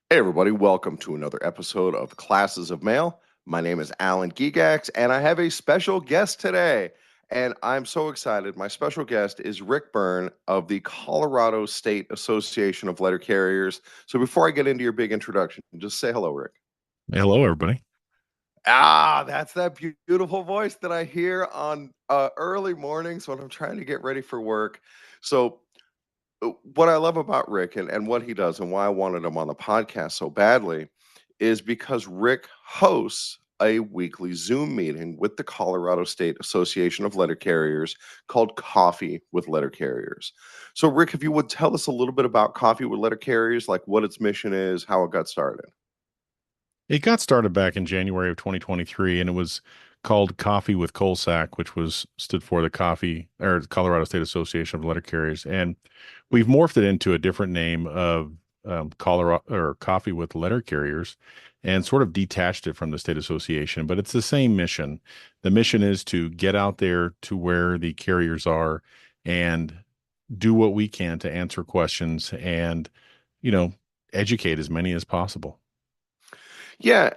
Hey, everybody, welcome to another episode of Classes of Mail. My name is Alan Gigax, and I have a special guest today. And I'm so excited. My special guest is Rick Byrne of the Colorado State Association of Letter Carriers. So before I get into your big introduction, just say hello, Rick. Hello, everybody. That's that beautiful voice that I hear on early mornings when I'm trying to get ready for work. So what I love about Rick and what he does and why I wanted him on the podcast so badly is because Rick hosts a weekly Zoom meeting with the Colorado State Association of Letter Carriers called Coffee with Letter Carriers. So, Rick, if you would tell us a little bit about Coffee with Letter Carriers, like what its mission is, how it got started. It got started back in January of 2023, and it was called Coffee with Colsack, which was stood for the Coffee or Colorado State Association of Letter Carriers. And we've morphed it into a different name of Colorado or Coffee with Letter Carriers, and sort of detached it from the state association. But it's the same mission. The mission is to get out there to where the carriers are and do what we can to answer questions and, you know, educate as many as possible. Yeah,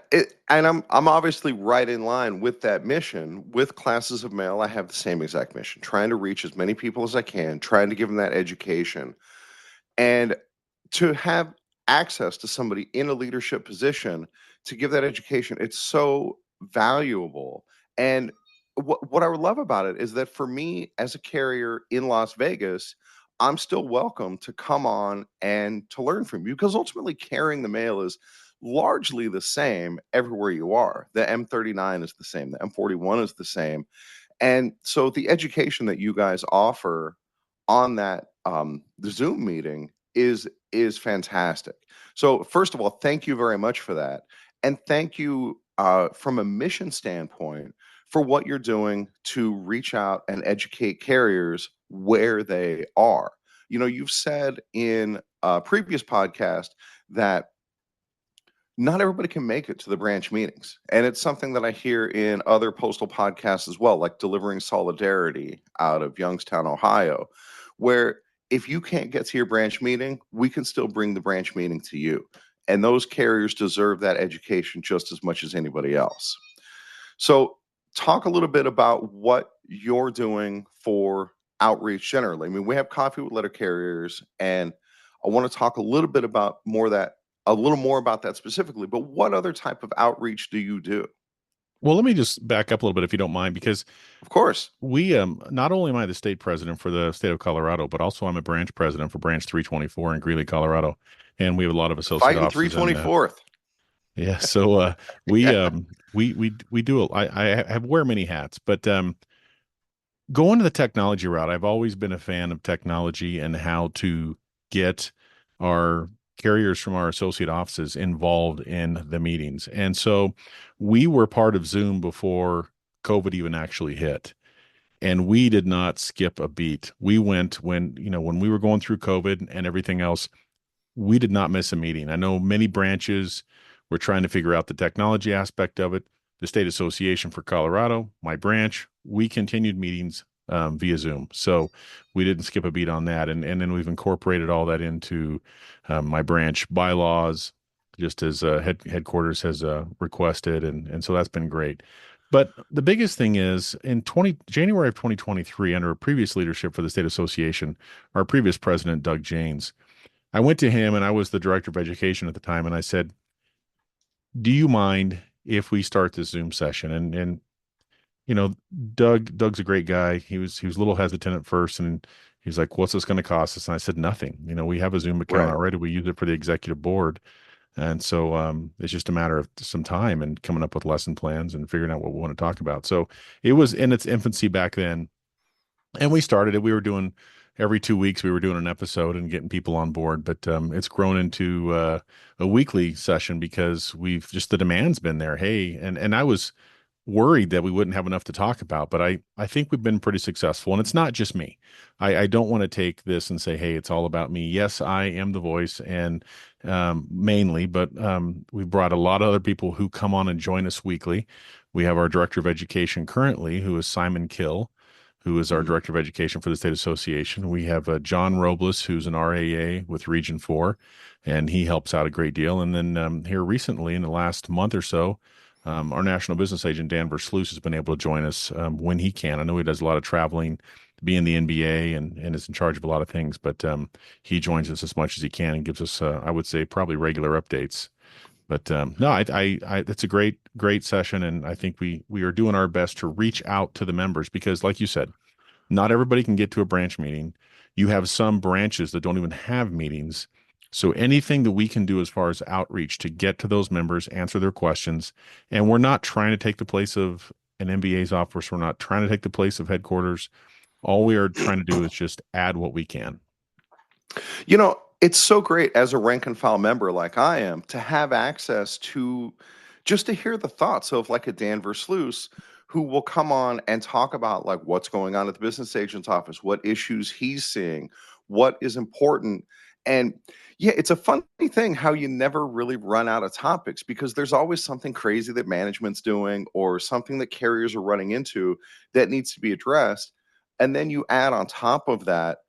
and I'm obviously right in line with that mission. With Classes of Mail, I have the same exact mission, trying to reach as many people as I can, trying to give them that education. And to have access to somebody in a leadership position to give that education, it's so valuable. And what I would love about it is that for me as a carrier in Las Vegas, I'm still welcome to come on and to learn from you because ultimately carrying the mail is largely the same everywhere you are. The M39 is the same, the M41 is the same. And so the education that you guys offer on that the Zoom meeting is fantastic. So first of all, thank you very much for that, and thank you from a mission standpoint for what you're doing to reach out and educate carriers where they are. You know, you've said in a previous podcast that not everybody can make it to the branch meetings. And it's something that I hear in other postal podcasts as well, like Delivering Solidarity out of Youngstown, Ohio, where if you can't get to your branch meeting, we can still bring the branch meeting to you. And those carriers deserve that education just as much as anybody else. So, talk a little bit about what you're doing for outreach generally. I mean, we have Coffee with Letter Carriers, and I want to talk a little bit about a little more about that specifically. But what other type of outreach do you do? Well, let me just back up a little bit if you don't mind, because Of course, we not only am I the state president for the state of Colorado, but also I'm a branch president for Branch 324 in Greeley, Colorado, and we have a lot of associate fighting offices in that. 324th. Yeah, so we Yeah. we do I have wear many hats, but going to the technology route, I've always been a fan of technology and how to get our carriers from our associate offices involved in the meetings. And so we were part of Zoom before COVID even actually hit. And we did not skip a beat. We went when we were going through COVID and everything else, we did not miss a meeting. I know many branches were trying to figure out the technology aspect of it. The State Association for Colorado, my branch, we continued meetings via Zoom. So we didn't skip a beat on that. And then we've incorporated all that into my branch bylaws, just as headquarters has requested. And so that's been great. But the biggest thing is in January of 2023, under a previous leadership for the state association, our previous president, Doug Janes, I went to him and I was the director of education at the time. And I said, do you mind if we start this Zoom session? And you know, Doug's a great guy. He was a little hesitant at first, and he's like, "What's this going to cost us?" And I said, "Nothing. You know, we have a Zoom account Right. already. We use it for the executive board, and so it's just a matter of some time and coming up with lesson plans and figuring out what we want to talk about." So it was in its infancy back then, and we started it. We were doing every 2 weeks. We were doing an episode and getting people on board, but it's grown into a weekly session because we've just the demand's been there. Hey, and I was worried that we wouldn't have enough to talk about, but I think we've been pretty successful. And it's not just me. I don't want to take this and say, hey, it's all about me. Yes, I am the voice and mainly, but we've brought a lot of other people who come on and join us weekly. We have our director of education currently, who is Simon Kill. who is our Mhm. director of education for the state association. We have John Robles, who's an RAA with Region 4, and he helps out a great deal. And then here recently, in the last month or so, our national business agent, Dan Versluis, has been able to join us when he can. I know he does a lot of traveling, being the NBA, and is in charge of a lot of things, but he joins us as much as he can and gives us, I would say, probably regular updates. But no, it's a great session, and I think we are doing our best to reach out to the members because, like you said, not everybody can get to a branch meeting. You have some branches that don't even have meetings. So anything that we can do as far as outreach to get to those members, answer their questions, and we're not trying to take the place of an MBA's office. We're not trying to take the place of headquarters. All we are trying to do is just add what we can. It's so great as a rank and file member like I am to have access to just to hear the thoughts of like a Dan Versluis who will come on and talk about like what's going on at the business agent's office, what issues he's seeing, what is important. And yeah, it's a funny thing how you never really run out of topics because there's always something crazy that management's doing or something that carriers are running into that needs to be addressed. And then you add on top of that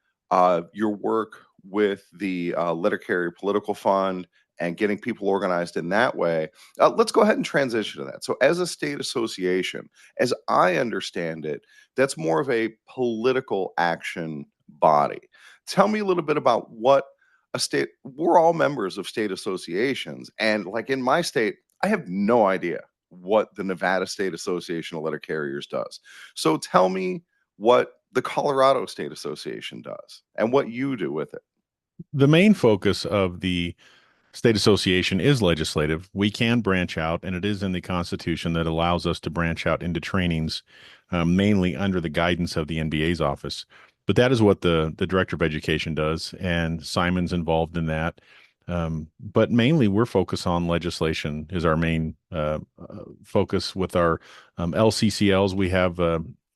your work with the letter carrier political fund and getting people organized in that way. Let's go ahead and transition to that. So, as a state association, as I understand it, that's more of a political action body. Tell me a little bit about what a state, we're all members of state associations. And like in my state, I have no idea what the Nevada State Association of Letter Carriers does. So, tell me what the Colorado State Association does and what you do with it. The main focus of the state association is legislative. We can branch out, and it is in the Constitution that allows us to branch out into trainings, mainly under the guidance of the NBA's office. But that is what the director of education does, and Simon's involved in that. But mainly, we're focused on legislation is our main focus with our LCCLs. We have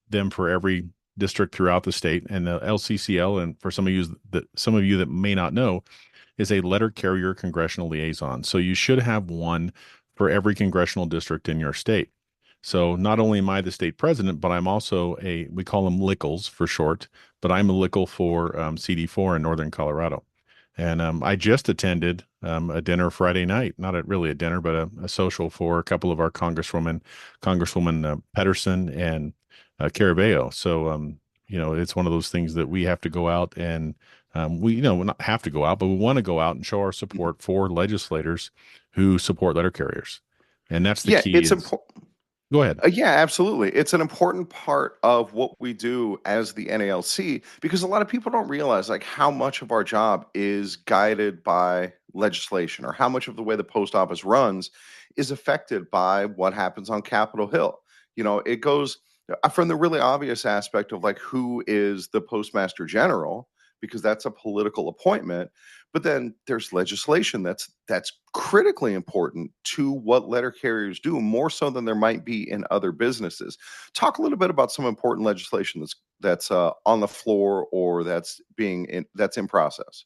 them for every district throughout the state, and the LCCL. And for some of you that may not know, is a letter carrier congressional liaison. So you should have one for every congressional district in your state. So not only am I the state president, but I'm also we call them LICLs for short, but I'm a LICL for CD4 in Northern Colorado. And I just attended a dinner Friday night, not really a dinner, but a social for a couple of our Congresswoman Pedersen and Carabeo. So, it's one of those things that we have to go out and we not have to go out, but we want to go out and show our support for legislators who support letter carriers. And that's the Yeah, key it's is important. go ahead. Yeah, absolutely. It's an important part of what we do as the NALC because a lot of people don't realize like how much of our job is guided by legislation or how much of the way the post office runs is affected by what happens on Capitol Hill. It goes from the really obvious aspect of like who is the postmaster general because that's a political appointment, but then there's legislation that's critically important to what letter carriers do, more so than there might be in other businesses. Talk a little bit about some important legislation that's on the floor or that's in process.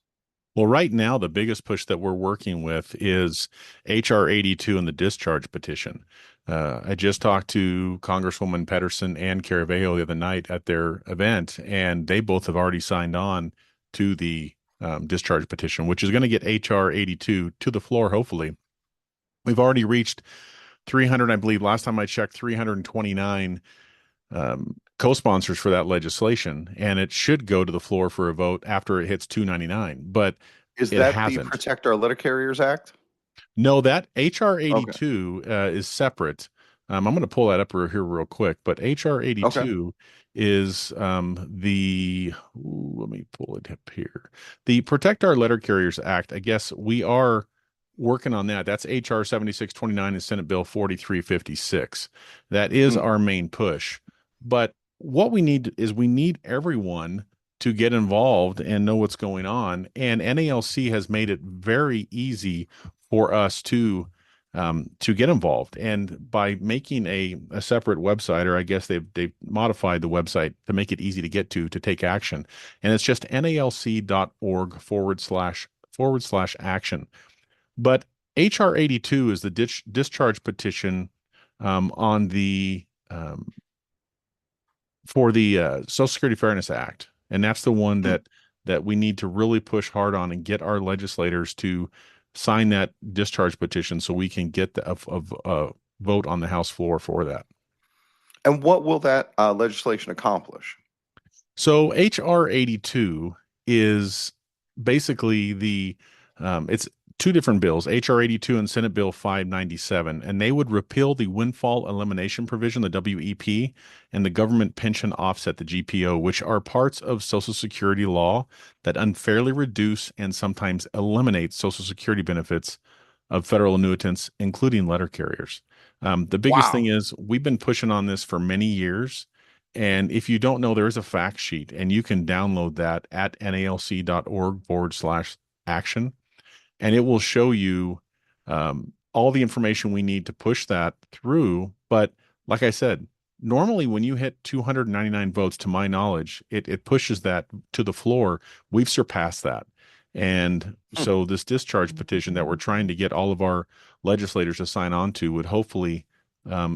Well, right now, the biggest push that we're working with is HR 82 and the discharge petition. I just talked to Congresswoman Pedersen and Caraveo the other night at their event, and they both have already signed on to the discharge petition, which is going to get HR 82 to the floor, hopefully. We've already reached 300, I believe, last time I checked, 329 co-sponsors for that legislation, and it should go to the floor for a vote after it hits 299, but Is it that the hasn't. Protect Our Letter Carriers Act? No, that HR Okay. 82 is separate. I'm going to pull that up here real quick, but HR Okay. 82 is let me pull it up here. The Protect Our Letter Carriers Act. I guess we are working on that. That's HR 7629 and Senate Bill 4356. That is Mm. our main push. But what we need is we need everyone to get involved and know what's going on. And NALC has made it very easy for us to get involved. And by making a separate website, or I guess they've modified the website to make it easy to get to take action. And it's just nalc.org // action. But HR 82 is the discharge petition on the for the Social Security Fairness Act, and that's the one that we need to really push hard on and get our legislators to sign that discharge petition so we can get a vote on the House floor for that. And what will that legislation accomplish? So HR 82 is basically it's two different bills, HR 82 and Senate Bill 597, and they would repeal the windfall elimination provision, the WEP, and the government pension offset, the GPO, which are parts of Social Security law that unfairly reduce and sometimes eliminate Social Security benefits of federal annuitants, including letter carriers. The biggest thing Wow. is we've been pushing on this for many years. And if you don't know, there is a fact sheet, and you can download that at nalc.org/action, and it will show you all the information we need to push that through. But like I said, normally when you hit 299 votes, to my knowledge, it pushes that to the floor. We've surpassed that. And Hmm. so this discharge petition that we're trying to get all of our legislators to sign on to would hopefully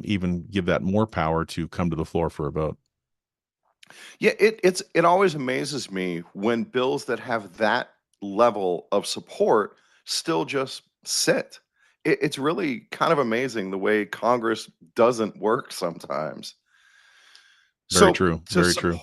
even give that more power to come to the floor for a vote. Yeah, it always amazes me when bills that have that level of support still just sit. It's really kind of amazing the way Congress doesn't work sometimes. Very So true. Very true.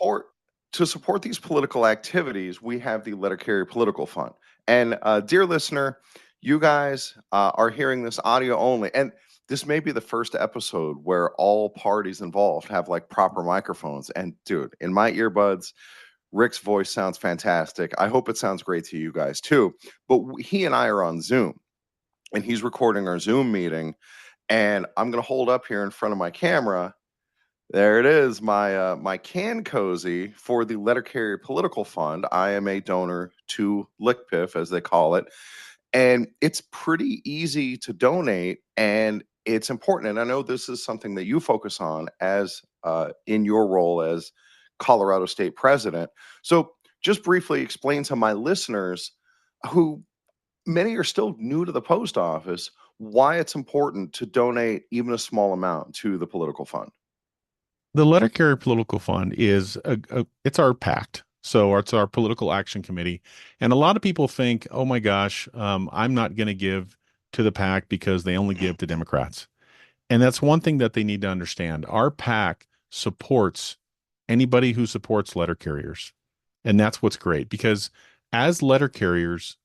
to support these political activities, we have the Letter Carrier Political Fund. And dear listener, you guys are hearing this audio only, and this may be the first episode where all parties involved have like proper microphones. And dude, in my earbuds, Rick's voice sounds fantastic. I hope it sounds great to you guys too. But he and I are on Zoom, and he's recording our Zoom meeting. And I'm going to hold up here in front of my camera. There it is, my can cozy for the Letter Carrier Political Fund. I am a donor to LickPiff, as they call it, and it's pretty easy to donate, and it's important. And I know this is something that you focus on as in your role as Colorado State President. So, just briefly explain to my listeners, who many are still new to the post office, why it's important to donate even a small amount to the political fund. The Letter Carrier Political Fund is it's our pact. So it's our political action committee. And a lot of people think, oh my gosh, I'm not going to give to the pact because they only give to Democrats. And that's one thing that they need to understand. Our PAC supports anybody who supports letter carriers. And that's what's great because as letter carriers,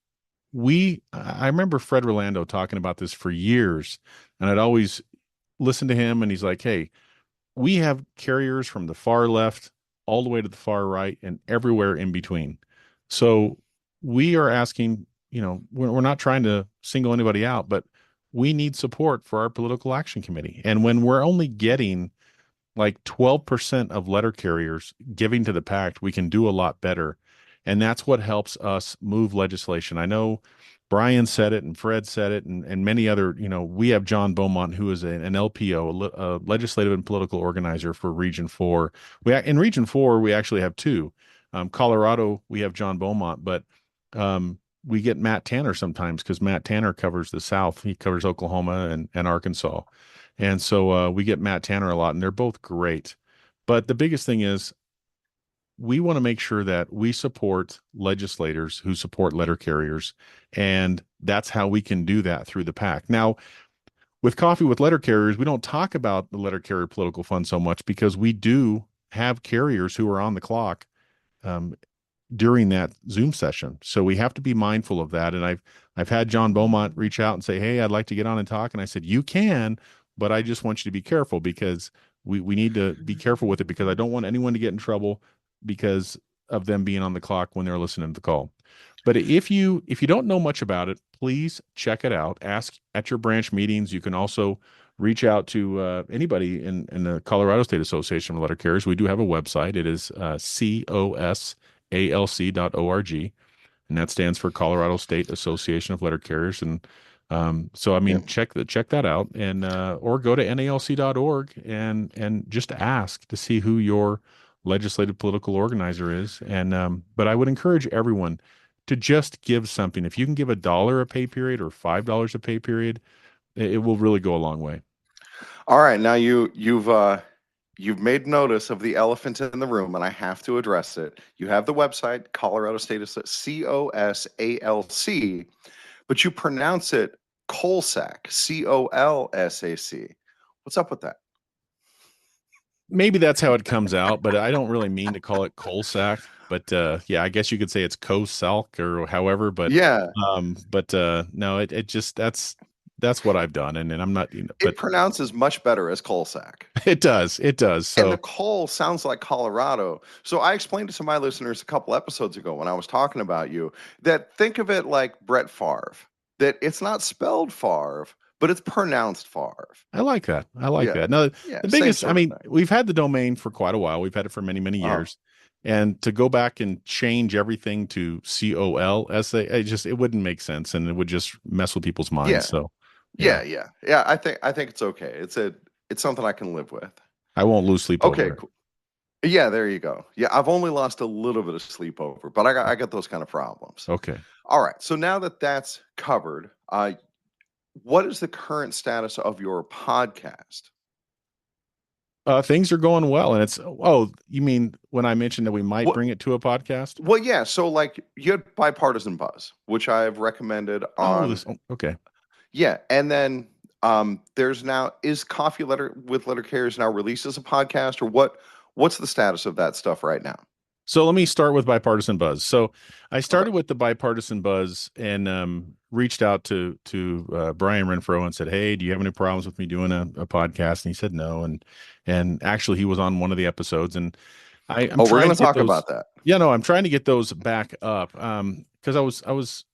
I remember Fred Rolando talking about this for years. And I'd always listen to him and he's like, hey, we have carriers from the far left all the way to the far right and everywhere in between. So we are asking, we're not trying to single anybody out, but we need support for our political action committee. And when we're only getting like 12% of letter carriers giving to the pact, we can do a lot better. And that's what helps us move legislation. I know Brian said it and Fred said it and many other, we have John Beaumont, who is an LPO, a legislative and political organizer for Region 4. In Region 4, we actually have two. Colorado, we have John Beaumont, but we get Matt Tanner sometimes because Matt Tanner covers the South. He covers Oklahoma and Arkansas. And so we get Matt Tanner a lot, and they're both great. But the biggest thing is we want to make sure that we support legislators who support letter carriers. And that's how we can do that through the PAC. Now, with Coffee with Letter Carriers, we don't talk about the Letter Carrier Political Fund so much because we do have carriers who are on the clock um, during that Zoom session. So we have to be mindful of that. And I've had John Beaumont reach out and say, "Hey, I'd like to get on and talk." And I said, "You can, but I just want you to be careful because we need to be careful with it because I don't want anyone to get in trouble because of them being on the clock when they're listening to the call." But if you don't know much about it, please check it out. Ask at your branch meetings. You can also reach out to anybody in the Colorado State Association of Letter Carriers. We do have a website. It is cosalc.org, and that stands for Colorado State Association of Letter Carriers. And so, I Yeah. mean, check that out, and or go to nalc.org and just ask to see who your legislative political organizer is. And but I would encourage everyone to just give something. If you can give $1 a pay period or $5 a pay period, it will really go a long way. All right, now you've you've made notice of the elephant in the room, and I have to address it. You have the website, Colorado State COSALC, but you pronounce it Colsac, COLSAC. What's up with that? Maybe that's how it comes out, but I don't really mean to call it coal sack. But yeah, I guess you could say it's co-salk or however. Yeah, No, it just that's what I've done, and I'm not, it but pronounces much better as Colsac. it does. And the So coal sounds like Colorado. So I explained to my listeners a couple episodes ago when I was talking about you that think of it like Brett Favre, that it's not spelled Favre, but it's pronounced Favre. I like that. I like Yeah. that. No, Yeah. the Same biggest, I sort of mean, thing. we've had the domain for quite a while. We've had it for many, many Uh, years. And to go back and change everything to COLSA, it wouldn't make sense and it would just mess with people's minds. yeah. So yeah, Yeah. I think it's okay. It's something I can live with. I won't lose sleep Okay, over it. cool. Yeah, there you go. Yeah, I've only lost a little bit of sleep over, but I got those kind of problems. Okay. All right. So now that that's covered, what is the current status of your podcast? Things are going well. And oh, you mean when I mentioned that we might What? bring it to a podcast? Well, yeah. So, like, you had Bipartisan Buzz, which I've recommended on. Okay. Yeah, and then there's now is Coffee Letter with Letter Carriers now released as a podcast, or what? What's the status of that stuff right now? So let me start with Bipartisan Buzz. So I Okay. started with the Bipartisan Buzz and reached out to Brian Renfro and said, "Hey, do you have any problems with me doing a podcast?" And he said no. And actually, he was on one of the episodes, and I'm Oh, we're trying going to to get talk those. about that. Yeah, no, I'm trying to get those back up because I was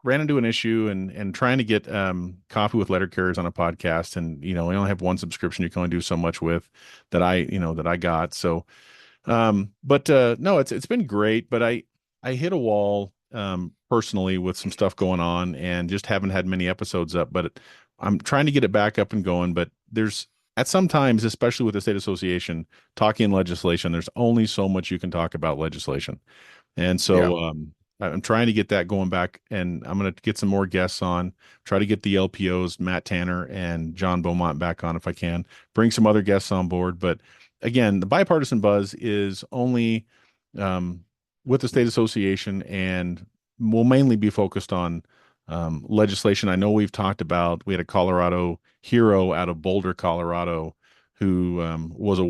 ran into an issue and trying to get coffee with letter carriers on a podcast, and we only have one subscription you can only do so much with that I got. So but no, it's been great, but I hit a wall personally with some stuff going on and just haven't had many episodes up, but I'm trying to get it back up and going, but there's at some times, especially with the state association talking legislation, there's only so much you can talk about legislation. And Yeah. so I'm trying to get that going back, and I'm going to get some more guests on, try to get the LPOs, Matt Tanner and John Beaumont back on if I can, bring some other guests on board. But again, the Bipartisan Buzz is only um, with the state association and will mainly be focused on legislation. I know we've talked about, we had a Colorado hero out of Boulder, Colorado, who was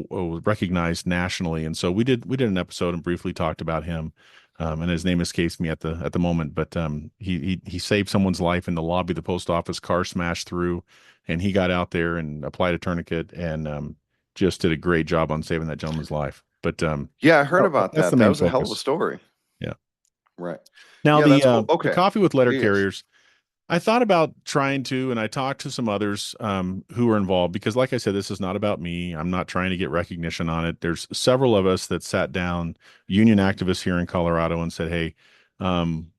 recognized nationally, and so we did an episode and briefly talked about him, and his name escapes me at the moment, but he saved someone's life in the lobby of the post office. Car smashed through, and he got out there and applied a tourniquet and just did a great job on saving that gentleman's life. But Yeah, I heard no, about that's the that. That main was a hell of a focus. story. Yeah. Right. Now Yeah, the that's uh, cool. the Okay. coffee with letter Yes. carriers. I thought about trying to, and I talked to some others who were involved because, like I said, this is not about me. I'm not trying to get recognition on it. There's several of us that sat down, union activists here in Colorado, and said, "Hey,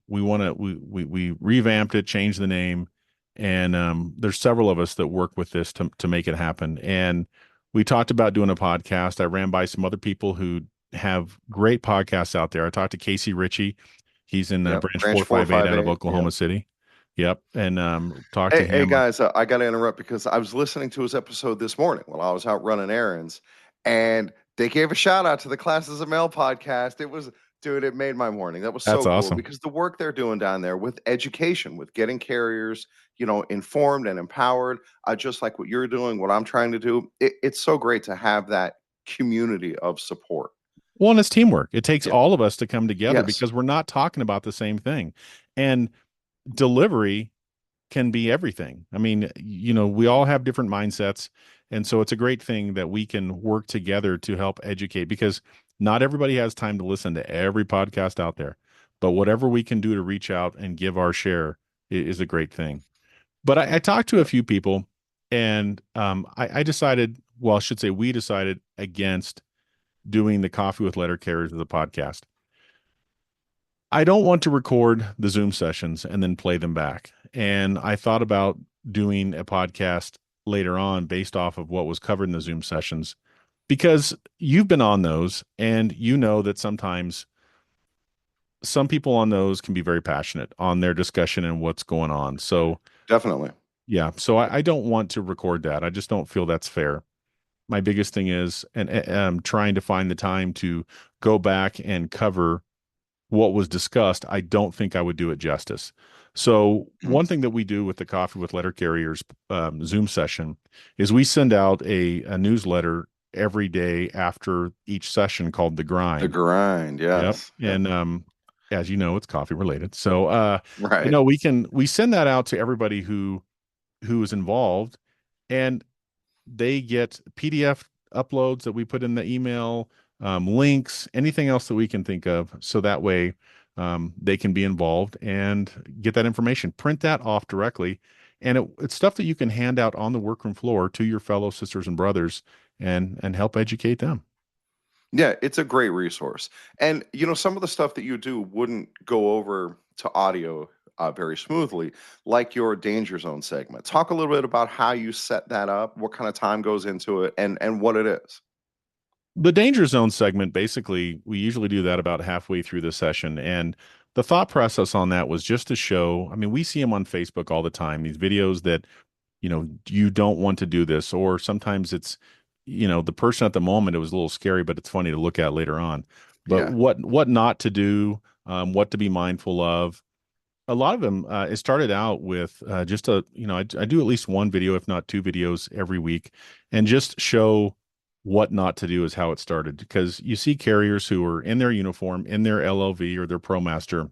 we want to we revamped it, changed the name, and there's several of us that work with this to make it happen." And we talked about doing a podcast. I ran by some other people who have great podcasts out there. I talked to Casey Ritchie. He's in Yep. branch Branch 458 out of 458. Oklahoma Yep. City. Yep. And talk to Hey, him. guys, I got to interrupt because I was listening to his episode this morning while I was out running errands, and they gave a shout out to the Classes of Mail podcast. It was, dude, it made my morning. That was That's so cool awesome. because the work they're doing down there with education, with getting carriers, informed and empowered, just like what you're doing, what I'm trying to do. It's so great to have that community of support. Well, and it's teamwork. It takes Yeah. all of us to come together Yes. because we're not talking about the same thing. And delivery can be everything. I mean, we all have different mindsets. And so it's a great thing that we can work together to help educate because not everybody has time to listen to every podcast out there. But whatever we can do to reach out and give our share is a great thing. But I talked to a Yep. few people and I decided, well, I should say we decided against doing the Coffee with Letter Carriers of the podcast. I don't want to record the Zoom sessions and then play them back. And I thought about doing a podcast later on based off of what was covered in the Zoom sessions because you've been on those and you know that sometimes some people on those can be very passionate on their discussion and what's going on. So, Definitely. yeah. So I don't want to record that. I just don't feel that's fair. my biggest thing is, and trying to find the time to go back and cover what was discussed, I don't think I would do it justice. So Mhm. one thing that we do with the Coffee with Letter Carriers Zoom session is we send out a newsletter every day after each session called The The Grind. grind, Yep. yes. Yep. And as you know, it's coffee related. So Right. we send that out to everybody who is involved, and they get PDF uploads that we put in the email, links, anything else that we can think of. So that way they can be involved and get that information. Print that off directly. And it's stuff that you can hand out on the workroom floor to your fellow sisters and brothers and help educate them. Yeah, it's a great resource. And some of the stuff that you do wouldn't go over to audio very smoothly, like your danger zone segment. Talk a little bit about how you set that up, what kind of time goes into it, and what it is. The danger zone segment, basically, we usually do that about halfway through the session. And the thought process on that was just to show, I mean, we see them on Facebook all the time, these videos that, you don't want to do this. Or sometimes it's, the person at the moment, it was a little scary, but it's funny to look at later on. But Yeah. what not to do, what to be mindful of. A lot of them, it started out with just I do at least one video, if not two videos every week, and just show what not to do is how it started. Because you see carriers who are in their uniform, in their LLV or their ProMaster,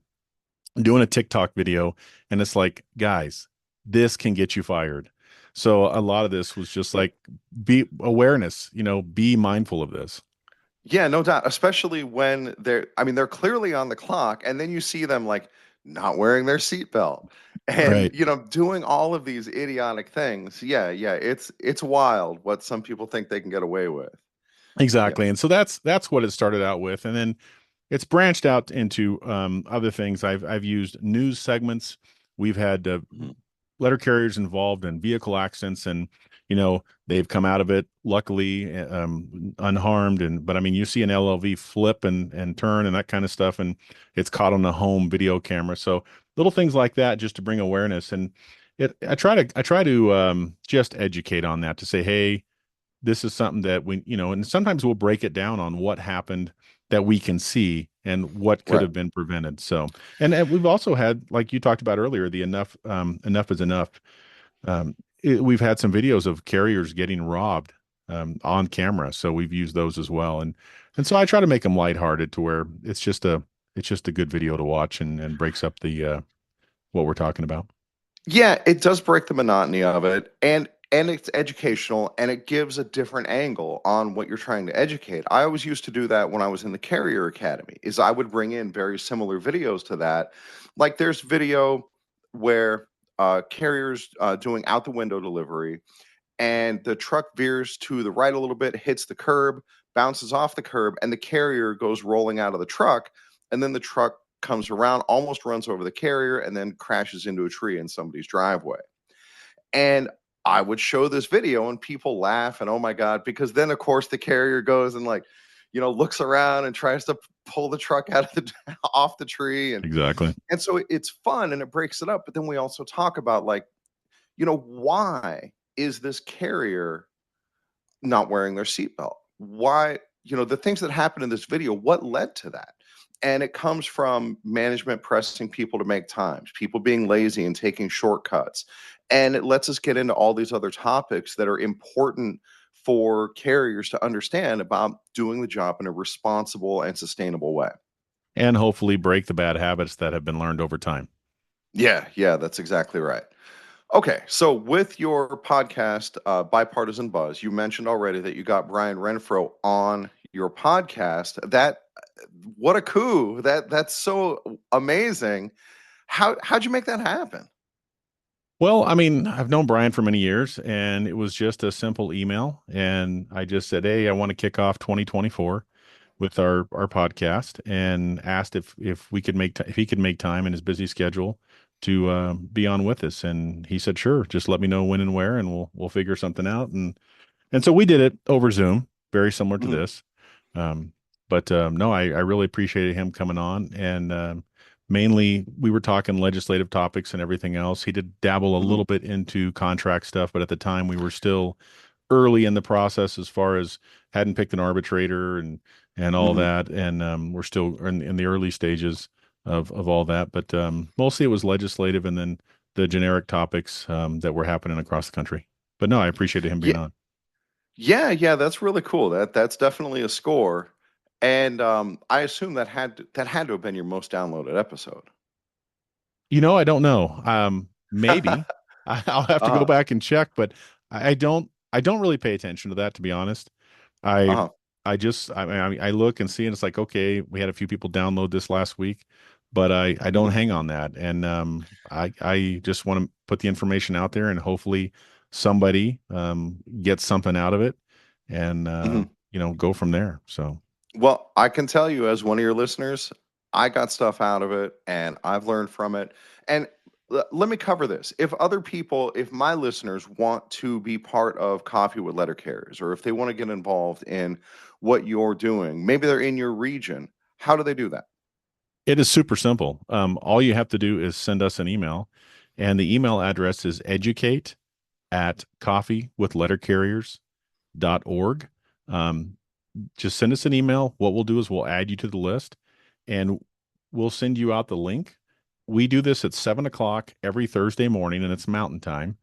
doing a TikTok video, and it's like, guys, this can get you fired. So a lot of this was just like be awareness, be mindful of this. Yeah, no doubt, especially when they're clearly on the clock, and then you see them like not wearing their seatbelt and Right. doing all of these idiotic things. Yeah, yeah, it's wild what some people think they can get away with. Yeah. Exactly. And so that's what it started out with. And then it's branched out into other things. I've used news segments. We've had Mhm. letter carriers involved in vehicle accidents, and they've come out of it luckily unharmed. And but I mean, you see an LLV flip and turn and that kind of stuff, and it's caught on a home video camera. So little things like that, just to bring awareness. And I try to just educate on that to say, hey, this is something that and sometimes we'll break it down on what happened that we can see and what could Right. have been prevented. So, and we've also had, like you talked about earlier, the enough is enough. We've had some videos of carriers getting robbed on camera, so we've used those as well. And so I try to make them lighthearted to where it's just a good video to watch and breaks up the what we're talking about. Yeah, it does break the monotony of it, and it's educational, and it gives a different angle on what you're trying to educate. I always used to do that when I was in the Carrier Academy, is I would bring in very similar videos to that. Like there's video where carriers doing out the window delivery, and the truck veers to the right a little bit, hits the curb, bounces off the curb, and the carrier goes rolling out of the truck. And then the truck comes around, almost runs over the carrier, and then crashes into a tree in somebody's driveway. And I would show this video, and people laugh, and oh my God, because then, of course, the carrier goes and, like, looks around and tries to pull the truck out of the off the tree. Exactly. And so it's fun and it breaks it up. But then we also talk about, like, why is this carrier not wearing their seatbelt? Why, the things that happened in this video, what led to that? And it comes from management pressing people to make times, people being lazy and taking shortcuts. And it lets us get into all these other topics that are important for carriers to understand about doing the job in a responsible and sustainable way. And hopefully break the bad habits that have been learned over time. Yeah, yeah, that's exactly right. Okay, so with your podcast, Bipartisan Buzz, you mentioned already that you got Brian Renfro on your podcast. That what a coup! That's so amazing. How'd you make that happen? Well, I mean, I've known Brian for many years, and it was just a simple email. And I just said, hey, I want to kick off 2024 with our podcast, and asked if we could if he could make time in his busy schedule to be on with us. And he said, sure, just let me know when and where, and we'll figure something out. And so we did it over Zoom, very similar to Mhm, this. Um, but no, I really appreciated him coming on. And mainly, we were talking legislative topics and everything else. He did dabble a mhm. little bit into contract stuff, but at the time, we were still early in the process as far as hadn't picked an arbitrator and all Hmm. that, and we're still in the early stages of all that. But mostly it was legislative, and then the generic topics that were happening across the country. But no, I appreciated him being Yeah, on. yeah, that's really cool. That's definitely a score. And I assume that had to have been your most downloaded episode. I don't know. Maybe I'll have to go Uh-huh. back and check, but I don't really pay attention to that, to be honest. I Uh-huh. I look and see, and it's like, okay, we had a few people download this last week, but I don't Hmm. hang on that, and I just want to put the information out there, and hopefully somebody gets something out of it, and Hmm. go from there. So Well, I can tell you as one of your listeners, I got stuff out of it and I've learned from it. And let me cover this. If my listeners want to be part of Coffee with Letter Carriers, or if they want to get involved in what you're doing, maybe they're in your region, how do they do that? it is super simple. All you have to do is send us an email, and the email address is educate@coffeewithlettercarriers.org. Um, just send us an email. What we'll do is we'll add you to the list, and we'll send you out the link. We do this at 7 o'clock every Thursday morning, and it's Mountain Time.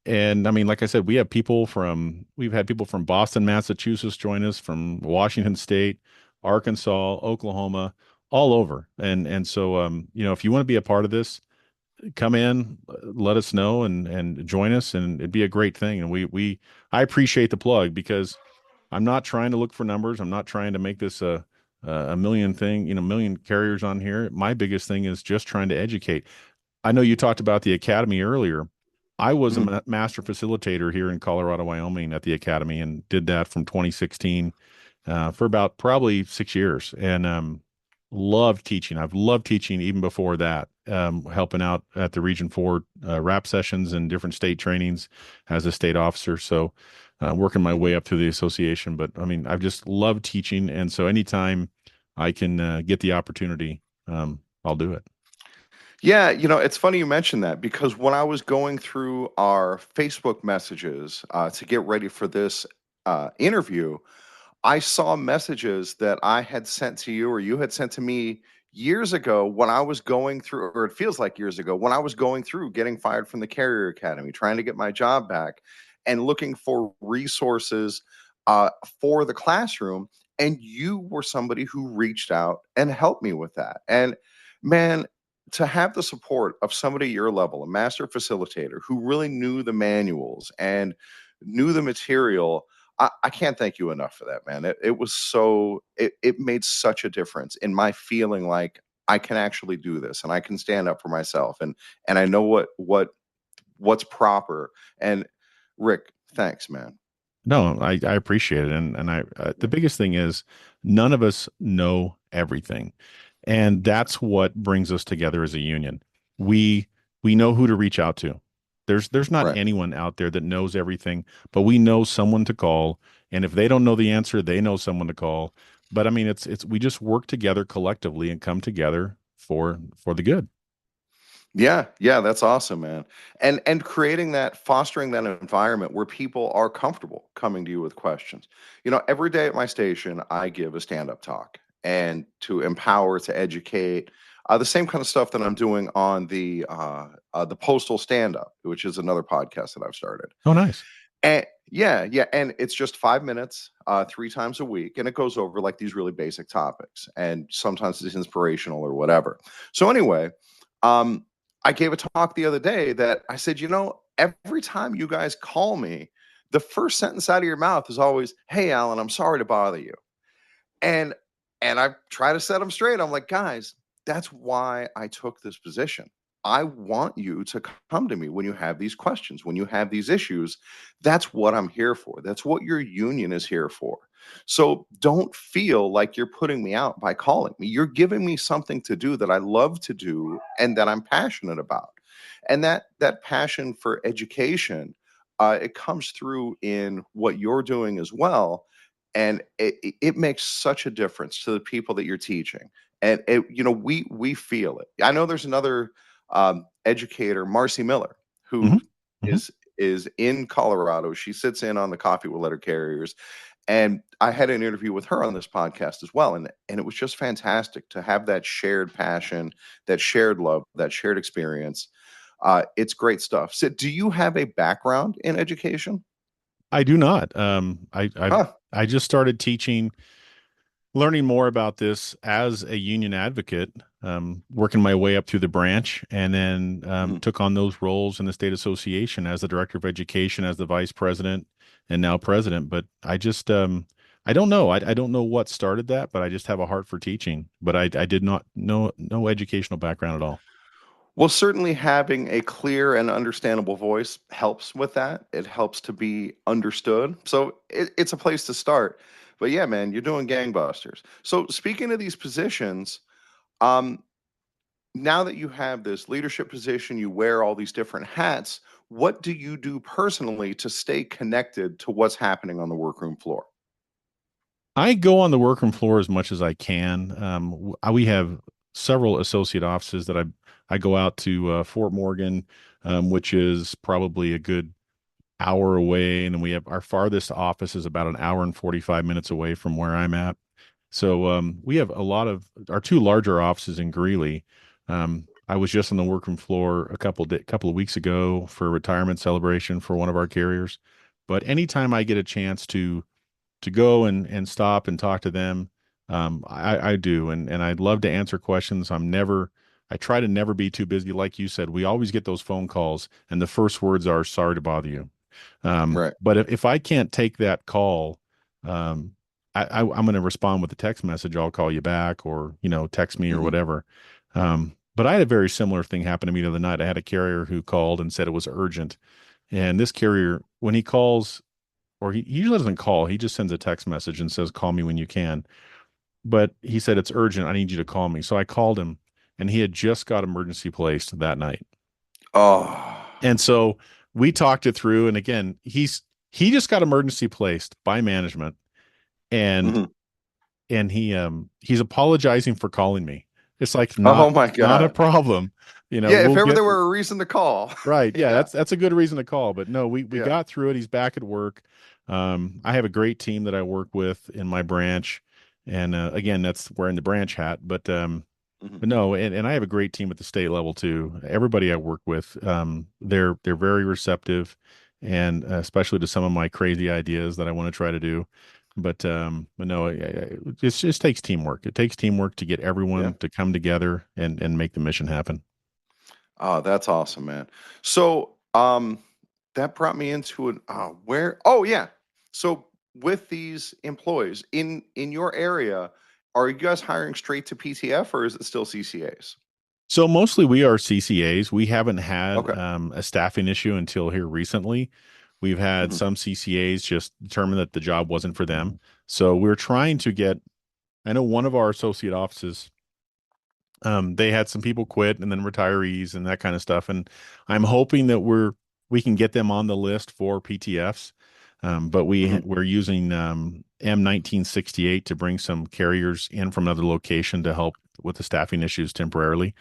And I mean, like I said, we've had people from Boston, Massachusetts join us, from Washington State, Arkansas, Oklahoma, all over. And so if you want to be a part of this, come in, let us know, and join us, and it'd be a great thing. And we I appreciate the plug, because I'm not trying to look for numbers. I'm not trying to make this a million thing, million carriers on here. My biggest thing is just trying to educate. I know you talked about the academy earlier. I was a Mhm. master facilitator here in Colorado, Wyoming at the academy, and did that from 2016 for about probably 6 years, and loved teaching. I've loved teaching even before that, helping out at the Region 4 RAP sessions and different state trainings as a state officer. So working my way Mhm. up through the association. But I mean, I've just loved teaching. And so anytime I can get the opportunity, I'll do it. Yeah, it's funny you mentioned that because when I was going through our Facebook messages to get ready for this interview, I saw messages that I had sent to you or you had sent to me years ago when I was going through, or it feels like years ago, when I was going through getting fired from the Carrier Academy, trying to get my job back and looking for resources uh, for the classroom. And you were somebody who reached out and helped me with that. And man, to have the support of somebody your level, a master facilitator who really knew the manuals and knew the material, I can't thank you enough for that, man. It made such a difference in my feeling like I can actually do this and I can stand up for myself and I know what's proper. And Rick, thanks, man. No, I appreciate it, and the biggest thing is none of us know everything, and that's what brings us together as a union. We we know who to reach out to. There's not Right. anyone out there that knows everything, but we know someone to call, and if they don't know the answer, they know someone to call. But I mean, it's we just work together collectively and come together for the good. Yeah, that's awesome, man. And creating that, fostering that environment where people are comfortable coming to you with questions. Every day at my station, I give a stand-up talk and to empower, to educate, the same kind of stuff that I'm doing on the postal stand-up, which is another podcast that I've started. Oh, nice. And yeah, and it's just 5 minutes, 3 times a week, and it goes over like these really basic topics, and sometimes it's inspirational or whatever. So anyway, um, I gave a talk the other day that I said, every time you guys call me, the first sentence out of your mouth is always, "Hey, Alan, I'm sorry to bother you." And I try to set them straight. I'm like, guys, that's why I took this position. I want you to come to me when you have these questions, when you have these issues. That's what I'm here for. That's what your union is here for. So don't feel like you're putting me out by calling me. You're giving me something to do that I love to do and that I'm passionate about. And that passion for education, it comes through in what you're doing as well, and it makes such a difference to the people that you're teaching. And we feel it. I know there's another educator, Marcy Miller, Hmm. who Hmm. is is in Colorado. She sits in on the coffee with letter carriers. And I had an interview with her on this podcast as well. And it was just fantastic to have that shared passion, that shared love, that shared experience. It's great stuff. So, do you have a background in education? I do not. Huh. I just started teaching, learning more about this as a union advocate, working my way up through the branch, and then Mhm. took on those roles in the state association as the director of education, as the vice president, and now president. But I don't know. I don't know what started that, but I just have a heart for teaching. But I did not know no educational background at all. Well, certainly having a clear and understandable voice helps with that. It helps to be understood. So it's a place to start. But yeah, man, you're doing gangbusters. So speaking of these positions, um, now that you have this leadership position, you wear all these different hats. What do you do personally to stay connected to what's happening on the workroom floor? I go on the workroom floor as much as I can. We have several associate offices that I go out to Fort Morgan, which is probably a good hour away, and then we have our farthest office is about an hour and 45 minutes away from where I'm at. So we have a lot of our two larger offices in Greeley. I was just on the workroom floor couple of weeks ago for a retirement celebration for one of our carriers. But anytime I get a chance to go and stop and talk to them, I do, and I'd love to answer questions. I try to never be too busy. Like you said, we always get those phone calls, and the first words are "sorry to bother you." Right. But if I can't take that call, um, I'm going to respond with a text message. I'll call you back, or text me or Hmm. whatever. But I had a very similar thing happen to me the other night. I had a carrier who called and said it was urgent, and this carrier, when he calls, or he usually doesn't call, he just sends a text message and says, "Call me when you can." But he said, "It's urgent. I need you to call me." So I called him, and he had just got emergency placed that night. Oh. And so we talked it through. And again, he just got emergency placed by management, and Mhm. he's apologizing for calling me. It's like Oh my not a God. problem. Yeah, if We'll ever get there were a reason to call. right. Yeah, Yeah. that's a good reason to call. But no, we Yeah. got through it. He's back at work. I have a great team that I work with in my branch, and again, that's wearing the branch hat. Mhm. But no, and I have a great team at the state level too. Everybody I work with, they're very receptive, and especially to some of my crazy ideas that I want to try to do. But no, it just takes teamwork. It takes teamwork to get Yeah. everyone to come together and make the mission happen. Oh, that's awesome, man. So, that brought me into an where oh yeah. So with these employees in your area, are you guys hiring straight to PTF or is it still CCAs? So mostly we are CCAs. We haven't had Okay. a staffing issue until here recently. We've had Hmm. some CCAs just determine that the job wasn't for them. So we're trying to get, I know one of our associate offices, they had some people quit and then retirees and that kind of stuff. And I'm hoping that we can get them on the list for PTFs. But Hmm. we're using M1968 to bring some carriers in from another location to help with the staffing issues temporarily.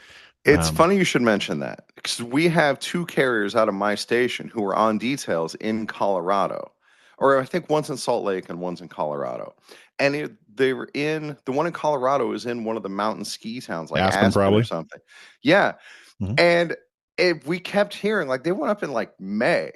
It's Um, funny you should mention that because we have two carriers out of my station who are on details in Colorado, or I think one's in Salt Lake and one's in Colorado. And they were in the one in Colorado is in one of the mountain ski towns like Aspen, Aspen or probably. something. Yeah. Mhm. And we kept hearing like they went up in like May.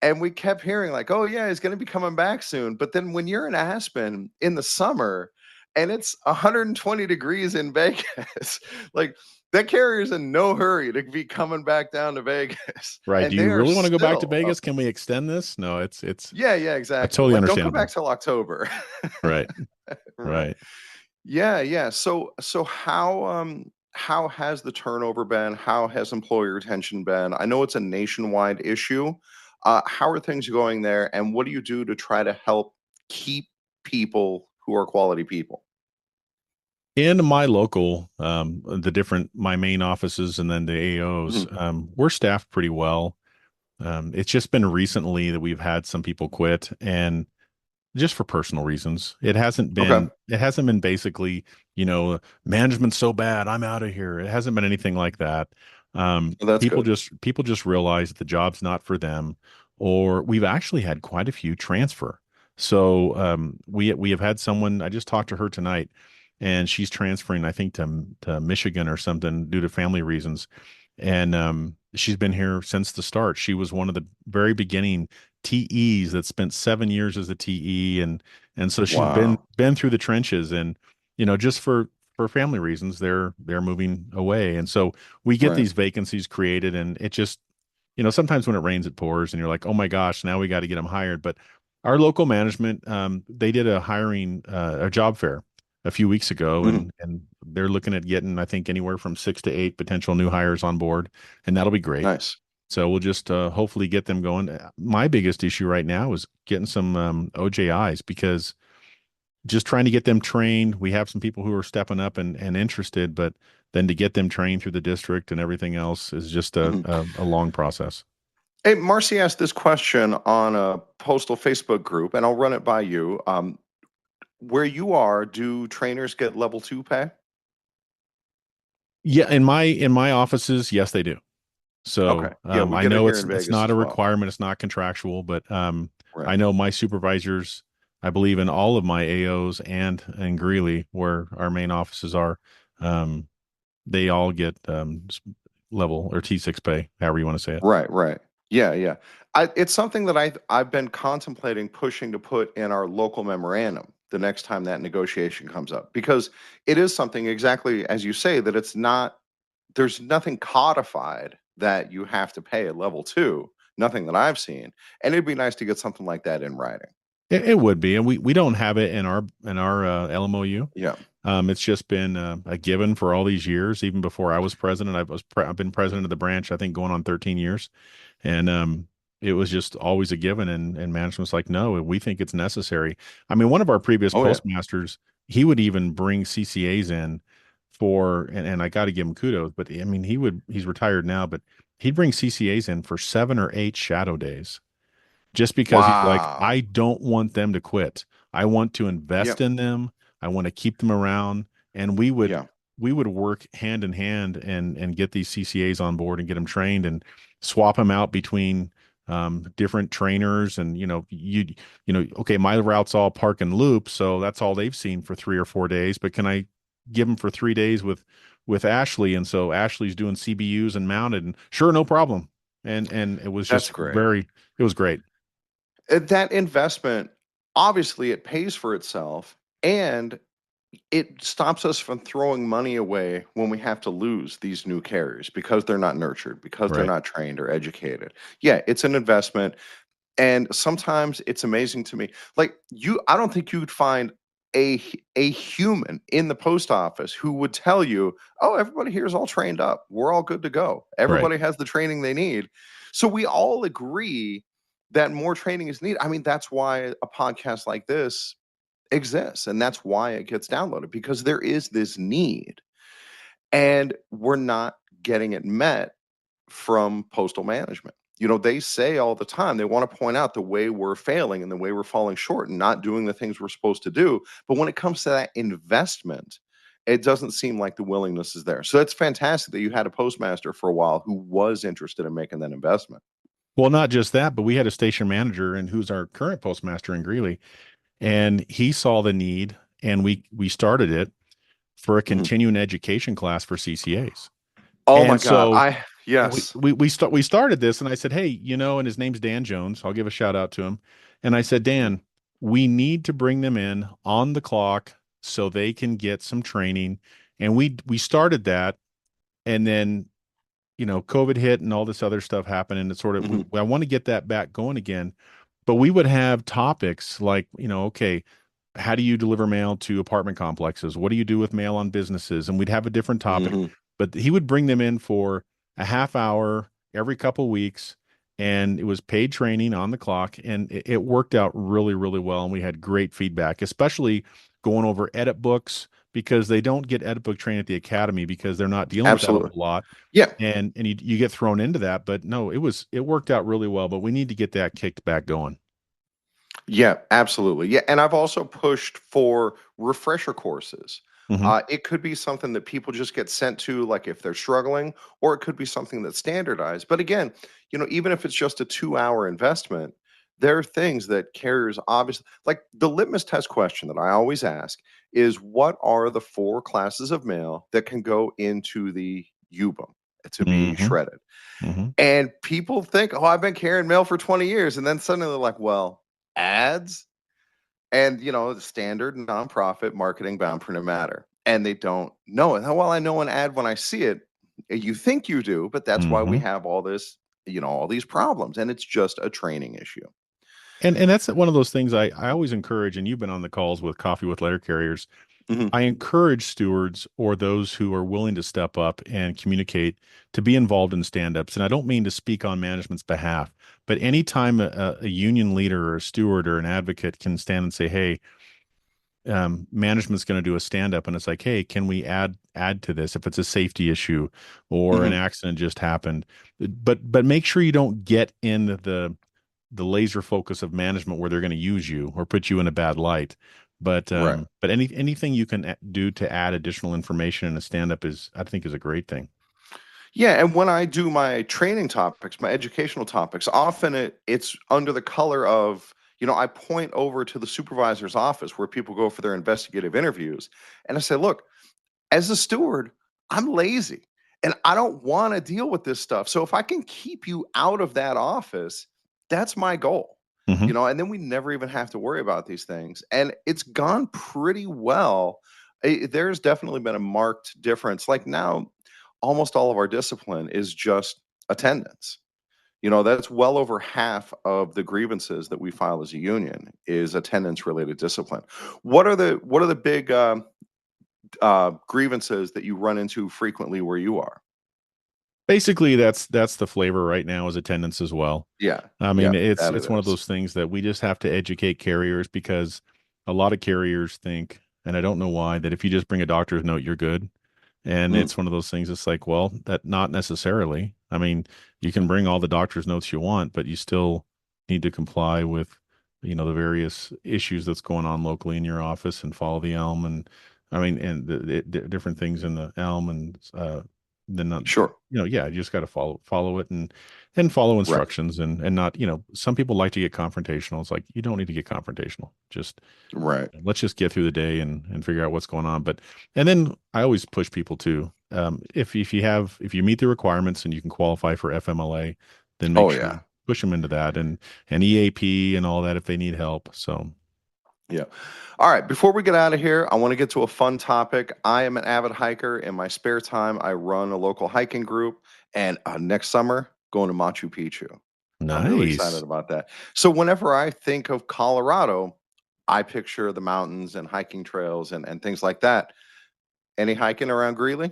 And we kept hearing like, "Oh yeah, he's going to be coming back soon." But then when you're in Aspen in the summer and it's 120 degrees in Vegas, like that carrier's in no hurry to be coming back down to Vegas. Right. Do And they you are really want to go back to still up. Vegas? Can we extend this? No, it's Yeah, yeah, exactly. totally Like don't come understandable. back till October. Right. Right. Right. Yeah, yeah. So how has the turnover been? How has employee retention been? I know it's a nationwide issue. How are things going there, and what do you do to try to help keep people who are quality people? In my local, my main offices and then the AOs, Mhm. we're staffed pretty well. It's just been recently that we've had some people quit, and just for personal reasons. Okay, It hasn't been basically, management's so bad, I'm out of here. It hasn't been anything like that. well, that's good. People just realize that the job's not for them, or we've actually had quite a few transfer. So we have had someone. I just talked to her tonight, and she's transferring, I think, to Michigan or something due to family reasons. And she's been here since the start. She was one of the very beginning TEs that spent 7 years as a TE, and so she's Wow. been through the trenches, and just for family reasons, they're moving away, and so we get Right. these vacancies created, and it just sometimes when it rains, it pours, and you're like, oh my gosh, now we got to get them hired. But our local management, they did a hiring, a job fair a few weeks ago, Mhm. and they're looking at getting, I think, anywhere from 6 to 8 potential new hires on board, and that'll be great. Nice. So we'll just hopefully get them going. My biggest issue right now is getting some OJIs because just trying to get them trained. We have some people who are stepping up and interested, but then to get them trained through the district and everything else is just Mhm. a long process. Hey, Marcy asked this question on a postal Facebook group, and I'll run it by you. Where you are, do trainers get level two pay? Yeah, in my offices, yes, they do. Okay. So Yeah, we I get it know here it's in it's Vegas not as a well. requirement, it's not contractual, but Right. I know my supervisors, I believe in all of my AOs and in Greeley, where our main offices are, um, they all get level or T6 pay, however you want to say it. Right, right. Yeah, yeah. It's something that I've been contemplating pushing to put in our local memorandum the next time that negotiation comes up because it is something exactly as you say that it's not there's nothing codified that you have to pay at level two, nothing that I've seen. And it'd be nice to get something like that in writing. It would be, and we don't have it in our LMOU. Yeah. It's just been a given for all these years. Even before I was president, I've been president of the branch, I think, going on 13 years, and it was just always a given. And management's like, no, we think it's necessary. I mean, one of our previous Oh yeah. postmasters, he would even bring CCAs in for, and I got to give him kudos, but I mean, he's retired now, but he'd bring CCAs in for 7 or 8 shadow days just because he's like, Wow. I don't want them to quit. I want to invest Yep. in them. I want to keep them around. And Yeah. we would work hand in hand and get these CCAs on board and get them trained and swap them out between different trainers. And okay, my route's all park and loop, so that's all they've seen for 3 or 4 days. But can I give them for 3 days with Ashley? And so Ashley's doing CBUs and mounted, and sure, no problem. And it was That's just great. it was great. That investment, obviously, it pays for itself and it stops us from throwing money away when we have to lose these new carriers because they're not nurtured, because they're Right. not trained or educated. Yeah, it's an investment. And sometimes it's amazing to me. Like I don't think you'd find a human in the post office who would tell you, "Oh, everybody here is all trained up. We're all good to go. Right. Everybody has the training they need." So we all agree that more training is needed. I mean, that's why a podcast like this exists, and that's why it gets downloaded because there is this need, and we're not getting it met from postal management. They say all the time they want to point out the way we're failing and the way we're falling short and not doing the things we're supposed to do. But when it comes to that investment, it doesn't seem like the willingness is there. So that's fantastic that you had a postmaster for a while who was interested in making that investment. Well, not just that, but we had a station manager and who's our current postmaster in Greeley, and he saw the need, and we started it for a Mhm. continuing education class for CCAs. Oh my And God. so we Yes. we we start we started this, and I said, hey, and his name's Dan Jones. I'll give a shout out to him. And I said, Mhm. Dan, we need to bring them in on the clock so they can get some training. And we started that, and then COVID hit and all this other stuff happened, and it sort of Mhm. I want to get that back going again. But we would have topics like, okay, how do you deliver mail to apartment complexes? What do you do with mail on businesses? And we'd have a different topic, Mhm. but he would bring them in for a half hour every couple weeks, and it was paid training on the clock, and it worked out really, really well. And we had great feedback, especially going over edit books because they don't get edit book training at the academy because they're not dealing with that a Absolutely. whole lot, Yeah. and you get thrown into that. But no, it worked out really well. But we need to get that kicked back going. Yeah, absolutely. Yeah, and I've also pushed for refresher courses Hmm. It could be something that people just get sent to, like if they're struggling, or it could be something that's standardized. But again, even if it's just a 2-hour investment, there are things that carriers obviously like. The litmus test question that I always ask is, what are the 4 classes of mail that can go into the U-boom to be Hmm. shredded? Hmm. And people think, oh, I've been carrying mail for 20 years. And then suddenly they're like, well, ads and, the standard nonprofit marketing bound for no matter. And they don't know it. Well, I know an ad when I see it. You think you do, but that's why we Hmm. have all this, all these problems. And it's just a training issue. And that's one of those things I always encourage, and you've been on the calls with Coffee with Letter Carriers. Mhm. I encourage stewards or those who are willing to step up and communicate to be involved in stand-ups. And I don't mean to speak on management's behalf, but anytime a union leader or a steward or an advocate can stand and say, "Hey, management's going to do a stand-up," and it's like, "Hey, can we add to this if it's a safety issue or an Mhm. accident just happened?" But make sure you don't get into the laser focus of management where they're going to use you or put you in a bad light. Right. But anything you can do to add additional information in a stand up is, I think, is a great thing. Yeah, and when I do my training topics, my educational topics, often it's under the color of, I point over to the supervisor's office where people go for their investigative interviews. And I say, look, as a steward, I'm lazy and I don't want to deal with this stuff. So if I can keep you out of that office, that's my goal. Hmm. And then we never even have to worry about these things. And it's gone pretty well. There's definitely been a marked difference. Like now, almost all of our discipline is just attendance. That's well over half of the grievances that we file as a union is attendance related discipline. What are the big grievances that you run into frequently where you are? Basically, that's the flavor right now is attendance as well. Yeah, I mean, yeah, it's that it it's one of is. those things that we just have to educate carriers because a lot of carriers think, and I don't know why, that if you just bring a doctor's note, you're good. And Mm, it's one of those things. It's like, well, that not necessarily. I mean, you can bring all the doctor's notes you want, but you still need to comply with, the various issues that's going on locally in your office and follow the elm. And I mean, and the different things in the elm and then not, sure. yeah, you just got to follow it and follow Right, instructions and not, some people like to get confrontational. It's like you don't need to get confrontational. Just right. let's just get through the day and figure out what's going on. But and then I always push people too. If you meet the requirements and you can qualify for FMLA, then make Oh sure yeah, you push them into that and EAP and all that if they need help. So yeah. All right. Before we get out of here, I want to get to a fun topic. I am an avid hiker. In my spare time, I run a local hiking group, and next summer, going to Machu Picchu. I'm really excited nice. about that. So whenever I think of Colorado, I picture the mountains and hiking trails and things like that. Any hiking around Greeley?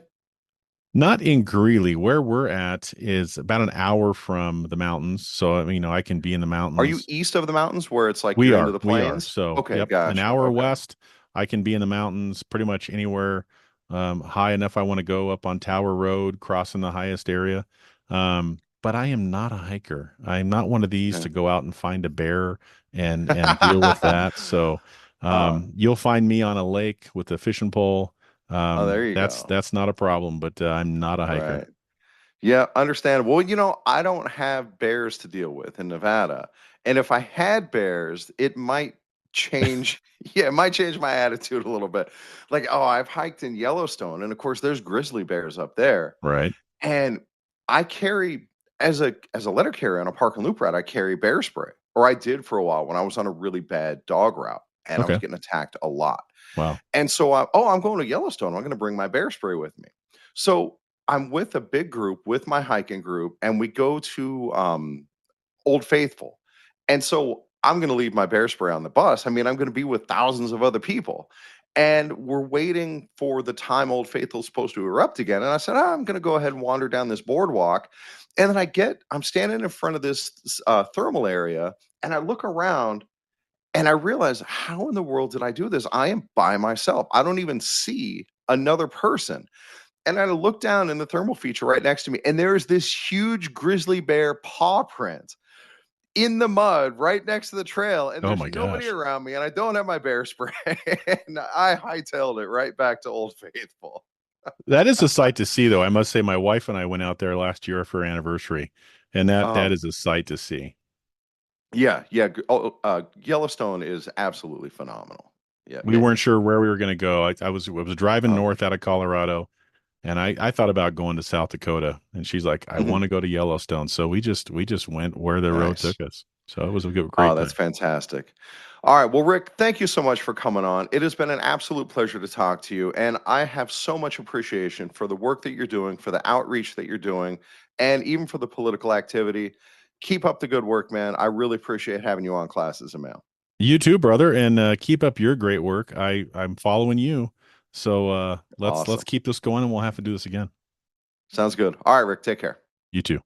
Not in Greeley. Where we're at is about an hour from the mountains. So I mean, I can be in the Are you mountains. east of the mountains where it's like We you're into are. the We are. plains? So, Okay, yep, an gotcha. hour Okay. west, I can be in the mountains pretty much anywhere high enough I want to go up on Tower Road, crossing the highest area. But I am not a hiker. I'm not one of these Yeah. to go out and find a bear and deal with that. So, uh, you'll find me on a lake with a fishing pole. oh, there you That's go. that's not a problem, but I'm not a hiker. Right. Yeah, understandable. Well, I don't have bears to deal with in Nevada. And if I had bears, it might change. Yeah, it might change my attitude a little bit. Like, oh, I've hiked in Yellowstone, and of course, there's grizzly bears up there. Right. And I carry as a letter carrier on a park and loop route, I carry bear spray, or I did for a while when I was on a really bad dog route and I was Okay. getting attacked a lot. Wow. And so, I'm going to Yellowstone. I'm going to bring my bear spray with me. So I'm with a big group, with my hiking group, and we go to Old Faithful. And so I'm going to leave my bear spray on the bus. I mean, I'm going to be with thousands of other people. And we're waiting for the time Old Faithful's supposed to erupt again. And I said, I'm going to go ahead and wander down this boardwalk. And then I'm standing in front of this thermal area, and I look around and I realize, how in the world did I do this? I am by myself. I don't even see another person. And I look down in the thermal feature right next to me, and there is this huge grizzly bear paw print in the mud right next to the trail, and Oh there's my nobody gosh. around me, and I don't have my bear spray. And I hightailed it right back to Old Faithful. That is a sight to see, though. I must say, my wife and I went out there last year for our anniversary, and that Um, is a sight to see. yeah, yeah. Yellowstone is absolutely phenomenal. Yeah. We weren't sure where we were going to go. I was driving Oh, north out of Colorado, and I thought about going to South Dakota, and she's like, I mhm, want to go to Yellowstone. So we just went where the road nice. took us. So it was a Oh, great that's time. fantastic. All right. Well, Rick, thank you so much for coming on. It has been an absolute pleasure to talk to you. And I have so much appreciation for the work that you're doing, for the outreach that you're doing, and even for the political activity. Keep up the good work, man. I really appreciate having you on Classes of Mail. You too, brother, and keep up your great work. I'm following you. So let's Awesome. keep this going, and we'll have to do this again. Sounds good. All right, Rick, take care. You too.